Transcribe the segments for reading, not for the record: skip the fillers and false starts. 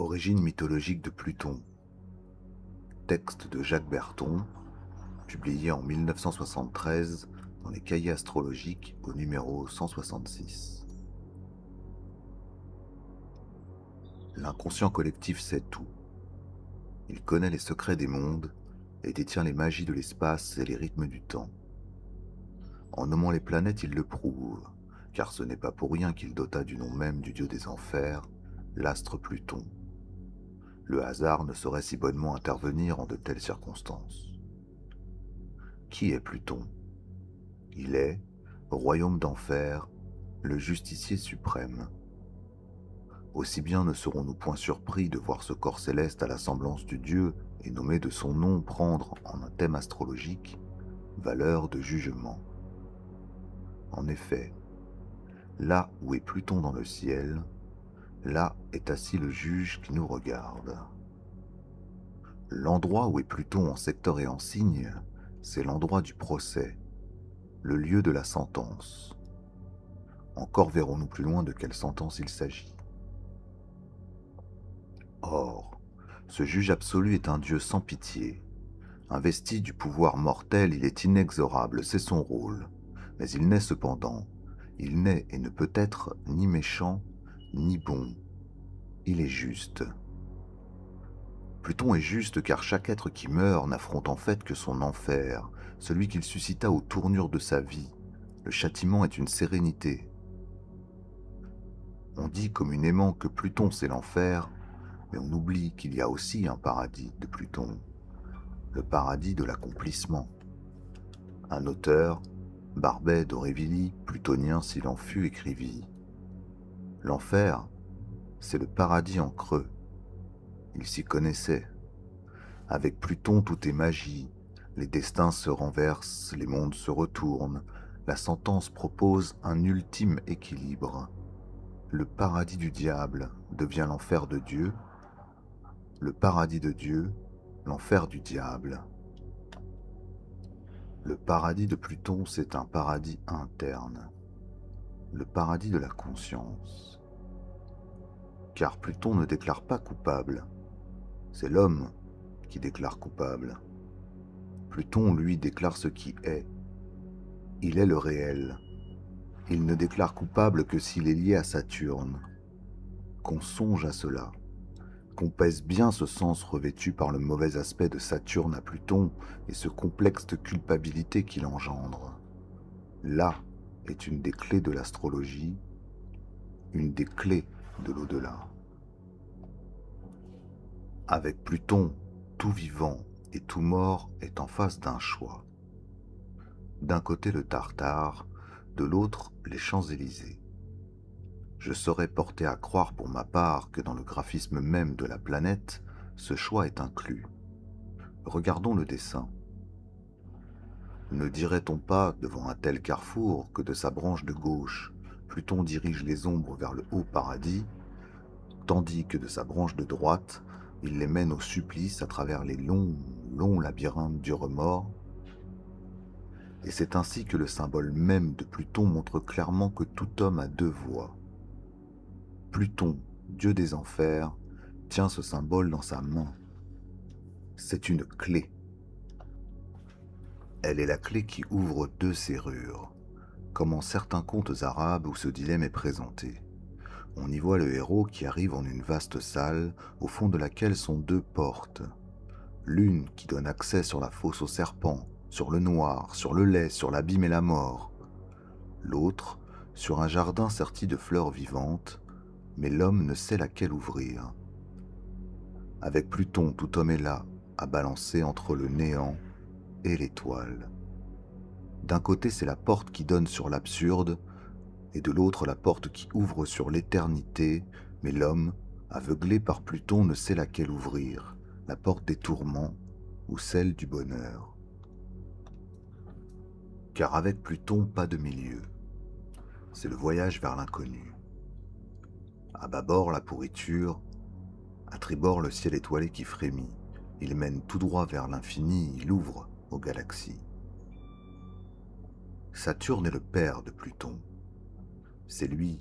Origine mythologique de Pluton. Texte de Jacques Berton, publié en 1973 dans les Cahiers astrologiques au numéro 166. L'inconscient collectif sait tout. Il connaît les secrets des mondes et détient les magies de l'espace et les rythmes du temps. En nommant les planètes, il le prouve, car ce n'est pas pour rien qu'il dota du nom même du dieu des enfers, l'astre Pluton. Le hasard ne saurait si bonnement intervenir en de telles circonstances. Qui est Pluton? Il est, au royaume d'enfer, le justicier suprême. Aussi bien ne serons-nous point surpris de voir ce corps céleste à la semblance du dieu et nommé de son nom prendre en un thème astrologique valeur de jugement. En effet, là où est Pluton dans le ciel, là est assis le juge qui nous regarde. L'endroit où est Pluton en secteur et en signe, c'est l'endroit du procès, le lieu de la sentence. Encore verrons-nous plus loin de quelle sentence il s'agit. Or, ce juge absolu est un dieu sans pitié. Investi du pouvoir mortel, il est inexorable, c'est son rôle. Mais il n'est cependant, il n'est et ne peut être ni méchant, ni bon. Il est juste. Pluton est juste car chaque être qui meurt n'affronte en fait que son enfer, celui qu'il suscita aux tournures de sa vie. Le châtiment est une sérénité. On dit communément que Pluton c'est l'enfer, mais on oublie qu'il y a aussi un paradis de Pluton, le paradis de l'accomplissement. Un auteur, Barbey d'Aurevilly, plutonien s'il en fut, écrivit « L'enfer, c'est le paradis en creux. » Il s'y connaissait. Avec Pluton, tout est magie. Les destins se renversent, les mondes se retournent. La sentence propose un ultime équilibre. Le paradis du diable devient l'enfer de Dieu. Le paradis de Dieu, l'enfer du diable. Le paradis de Pluton, c'est un paradis interne. Le paradis de la conscience. Car Pluton ne déclare pas coupable. C'est l'homme qui déclare coupable. Pluton, lui, déclare ce qui est. Il est le réel. Il ne déclare coupable que s'il est lié à Saturne. Qu'on songe à cela. Qu'on pèse bien ce sens revêtu par le mauvais aspect de Saturne à Pluton et ce complexe de culpabilité qu'il engendre. Là est une des clés de l'astrologie, une des clés de l'au-delà. Avec Pluton, tout vivant et tout mort est en face d'un choix. D'un côté le Tartare, de l'autre les Champs-Élysées. Je serais porté à croire pour ma part que dans le graphisme même de la planète, ce choix est inclus. Regardons le dessin. Ne dirait-on pas, devant un tel carrefour, que de sa branche de gauche, Pluton dirige les ombres vers le haut paradis, tandis que de sa branche de droite, il les mène au supplice à travers les longs, longs labyrinthes du remords. Et c'est ainsi que le symbole même de Pluton montre clairement que tout homme a deux voies. Pluton, dieu des enfers, tient ce symbole dans sa main. C'est une clé. Elle est la clé qui ouvre deux serrures, comme en certains contes arabes où ce dilemme est présenté. On y voit le héros qui arrive en une vaste salle, au fond de laquelle sont deux portes. L'une qui donne accès sur la fosse aux serpents, sur le noir, sur le lait, sur l'abîme et la mort. L'autre, sur un jardin serti de fleurs vivantes, mais l'homme ne sait laquelle ouvrir. Avec Pluton, tout homme est là, à balancer entre le néant et l'étoile. D'un côté, c'est la porte qui donne sur l'absurde, et de l'autre, la porte qui ouvre sur l'éternité, mais l'homme, aveuglé par Pluton, ne sait laquelle ouvrir, la porte des tourments ou celle du bonheur. Car avec Pluton, pas de milieu. C'est le voyage vers l'inconnu. À bâbord, la pourriture, à tribord, le ciel étoilé qui frémit. Il mène tout droit vers l'infini, il ouvre aux galaxies. Saturne est le père de Pluton. C'est lui,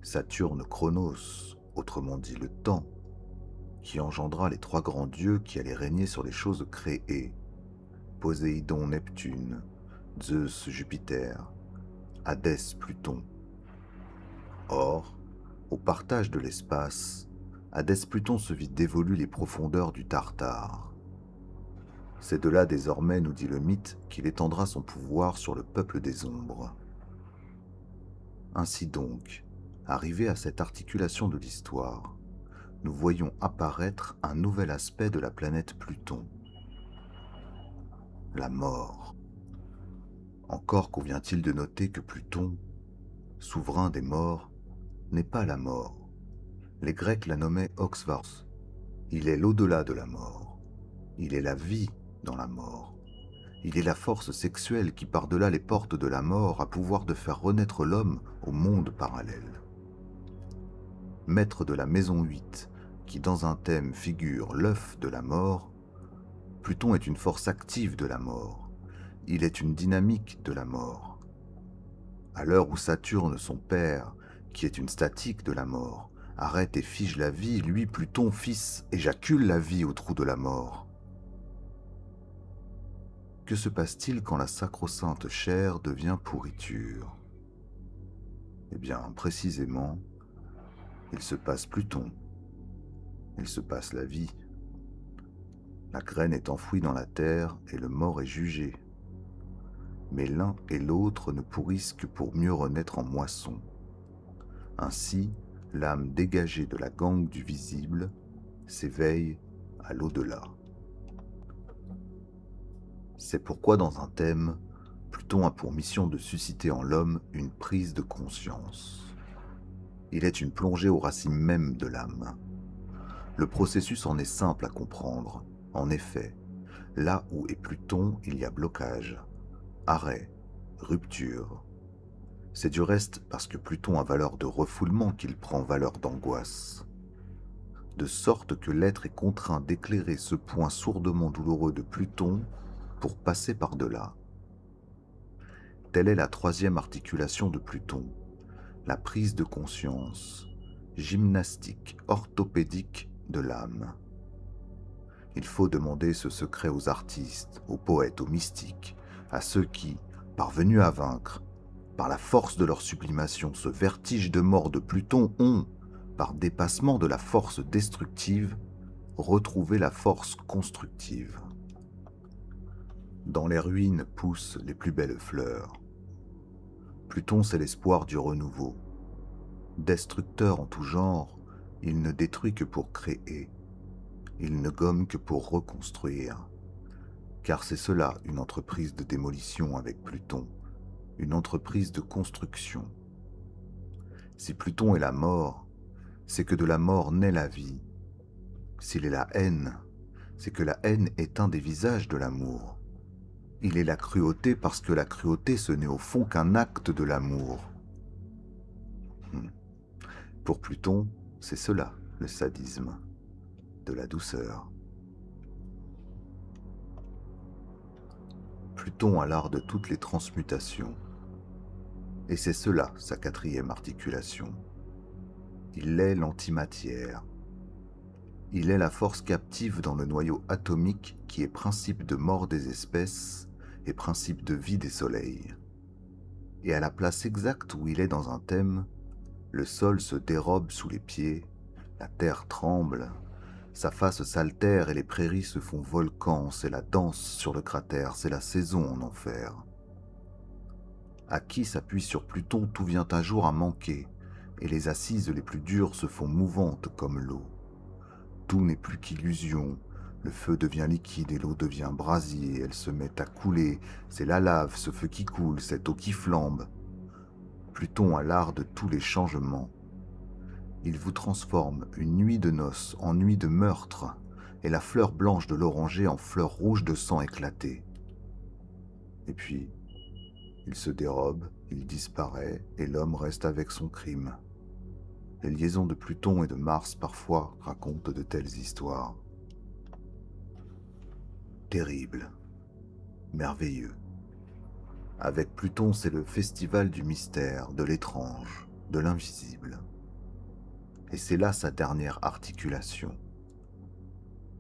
Saturne Chronos, autrement dit le temps, qui engendra les trois grands dieux qui allaient régner sur les choses créées, Poséidon, Neptune, Zeus, Jupiter, Hadès, Pluton. Or, au partage de l'espace, Hadès Pluton se vit dévolu les profondeurs du Tartare. C'est de là désormais, nous dit le mythe, qu'il étendra son pouvoir sur le peuple des ombres. Ainsi donc, arrivé à cette articulation de l'histoire, nous voyons apparaître un nouvel aspect de la planète Pluton. La mort. Encore convient-il de noter que Pluton, souverain des morts, n'est pas la mort. Les Grecs la nommaient Oxvars. Il est l'au-delà de la mort. Il est la vie dans la mort. Il est la force sexuelle qui, par-delà les portes de la mort, a pouvoir de faire renaître l'homme au monde parallèle. Maître de la maison 8, qui dans un thème figure l'œuf de la mort, Pluton est une force active de la mort. Il est une dynamique de la mort. À l'heure où Saturne, son père, qui est une statique de la mort, arrête et fige la vie, lui, Pluton, fils, éjacule la vie au trou de la mort. Que se passe-t-il quand la sacro-sainte chair devient pourriture? Eh bien, précisément, il se passe Pluton. Il se passe la vie. La graine est enfouie dans la terre et le mort est jugé. Mais l'un et l'autre ne pourrissent que pour mieux renaître en moisson. Ainsi, l'âme dégagée de la gangue du visible s'éveille à l'au-delà. C'est pourquoi dans un thème, Pluton a pour mission de susciter en l'homme une prise de conscience. Il est une plongée aux racines mêmes de l'âme. Le processus en est simple à comprendre. En effet, là où est Pluton, il y a blocage, arrêt, rupture. C'est du reste parce que Pluton a valeur de refoulement qu'il prend valeur d'angoisse. De sorte que l'être est contraint d'éclairer ce point sourdement douloureux de Pluton pour passer par-delà. Telle est la troisième articulation de Pluton, la prise de conscience, gymnastique orthopédique de l'âme. Il faut demander ce secret aux artistes, aux poètes, aux mystiques, à ceux qui, parvenus à vaincre, par la force de leur sublimation, ce vertige de mort de Pluton ont, par dépassement de la force destructive, retrouvé la force constructive. Dans les ruines poussent les plus belles fleurs. Pluton, c'est l'espoir du renouveau. Destructeur en tout genre, il ne détruit que pour créer. Il ne gomme que pour reconstruire. Car c'est cela une entreprise de démolition avec Pluton, une entreprise de construction. Si Pluton est la mort, c'est que de la mort naît la vie. S'il est la haine, c'est que la haine est un des visages de l'amour. Il est la cruauté parce que la cruauté ce n'est au fond qu'un acte de l'amour. Pour Pluton, c'est cela, le sadisme, de la douceur. Pluton a l'art de toutes les transmutations. Et c'est cela, sa quatrième articulation. Il est l'antimatière. Il est la force captive dans le noyau atomique qui est principe de mort des espèces et principe de vie des soleils. Et à la place exacte où il est dans un thème, le sol se dérobe sous les pieds, la terre tremble, sa face s'altère et les prairies se font volcans, c'est la danse sur le cratère, c'est la saison en enfer. À qui s'appuie sur Pluton, tout vient un jour à manquer, et les assises les plus dures se font mouvantes comme l'eau. Tout n'est plus qu'illusion, le feu devient liquide et l'eau devient brasier, elle se met à couler, c'est la lave, ce feu qui coule, cette eau qui flambe. Pluton a l'art de tous les changements. Il vous transforme une nuit de noces en nuit de meurtre, et la fleur blanche de l'oranger en fleur rouge de sang éclaté. Et puis, il se dérobe, il disparaît, et l'homme reste avec son crime. Les liaisons de Pluton et de Mars parfois racontent de telles histoires. Terrible, merveilleux. Avec Pluton, c'est le festival du mystère, de l'étrange, de l'invisible. Et c'est là sa dernière articulation,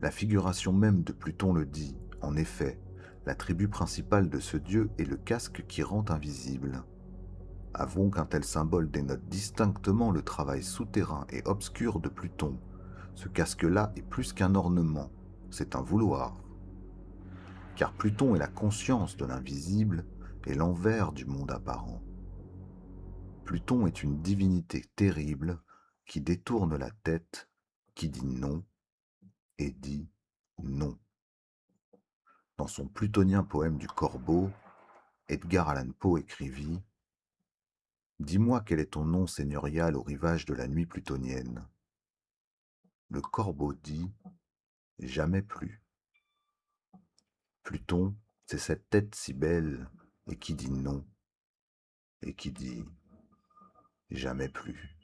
La figuration même de Pluton le dit, en effet, l'attribut principal de ce dieu est le casque qui rend invisible. Avouons qu'un tel symbole dénote distinctement le travail souterrain et obscur de Pluton. Ce casque-là est plus qu'un ornement, c'est un vouloir. Car Pluton est la conscience de l'invisible et l'envers du monde apparent. Pluton est une divinité terrible qui détourne la tête, qui dit non et dit non. Dans son plutonien poème du Corbeau, Edgar Allan Poe écrivit « Dis-moi quel est ton nom seigneurial au rivage de la nuit plutonienne. » Le Corbeau dit « Jamais plus. » Pluton, c'est cette tête si belle et qui dit non et qui dit « Jamais plus. »